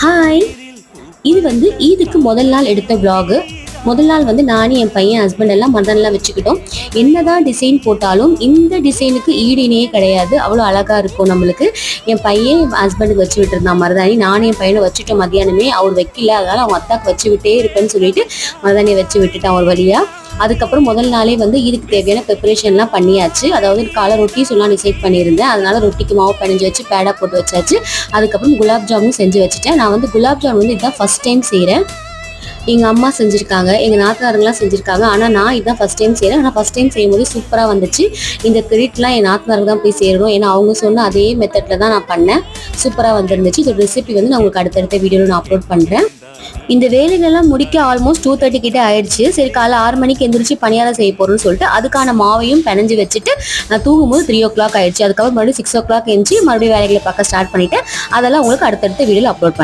Hi, இது வந்து ஈதுக்கு முதல் நாள் எடுத்த vlog. முதல் நாள் வந்து நானும் என் பையன் ஹஸ்பண்ட் எல்லாம் மருதாணிலாம் வச்சுக்கிட்டோம். என்னதான் டிசைன் போட்டாலும் இந்த டிசைனுக்கு ஈடினே கிடையாது. அவ்வளோ அழகா இருக்கும் நம்மளுக்கு. என் பையன் ஹஸ்பண்டுக்கு வச்சு விட்டுருந்தான் மருதாணி. நானும் என் பையனை வச்சுட்டோம் மதியானமே. அவர் வைக்கல, அதனால அவங்க அத்தாக்கு வச்சு விட்டே இருப்பேன்னு சொல்லிட்டு மருதாணியை வச்சு விட்டுட்டான் ஒரு வழியா. அதுக்கப்புறம் முதல் நாளே வந்து இதுக்கு தேவையான ப்ரிப்பரேஷன்லாம் பண்ணியாச்சு. அதாவது காலை ரொட்டி சொல்லலாம் டிசைட் பண்ணியிருந்தேன். அதனால ரொட்டிக்கு மாவு பிணைஞ்சு வச்சு பேடா போட்டு வச்சாச்சு. அதுக்கப்புறம் குலாப் ஜாமுன் செஞ்சு வச்சுட்டேன். நான் வந்து குலாப் ஜாமுன் வந்து இதுதான் ஃபர்ஸ்ட் டைம் செய்கிறேன். எங்கள் அம்மா செஞ்சுருக்காங்க, எங்கள் நாத்தனாருங்களாம் செஞ்சுருக்காங்க. ஆனால் நான் இதுதான் ஃபஸ்ட் டைம் செய்கிறேன். ஆனால் ஃபஸ்ட் டைம் செய்யும்போது சூப்பராக வந்துச்சு. இந்த கிரெடிட்லாம் என் நாத்தனாருக்கு தான் போய் சேரணும். ஏன்னா அவங்க சொன்ன அதே மெத்தடில் தான் நான் பண்ணேன். சூப்பராக வந்துருந்துச்சு. இந்த ரெசிபி வந்து நான் உங்களுக்கு அடுத்தடுத்த வீடியோவில் நான் அப்லோட் பண்ணுறேன். இந்த வேலைகளெல்லாம் முடிக்க ஆல்மோஸ்ட் 2:30 கிட்ட ஆயிடுச்சு. சரி, காலை 6 மணிக்கு எந்திரிச்சு பணியாரம் செய்ய போகிறோம்னு சொல்லிட்டு அதுக்கான மாவையும் பிணைஞ்சு வச்சுட்டு நான் தூங்கும்போது 3 o'clock ஆயிடுச்சு. அதுக்கப்புறம் மறுபடியும் 6 o'clock எழுந்துச்சு மறுபடியும் வேலைகளை பார்க்க ஸ்டார்ட் பண்ணிட்டேன். அதெல்லாம் உங்களுக்கு அடுத்தடுத்த வீடியோவில் அப்லோட் பண்ணுறேன்.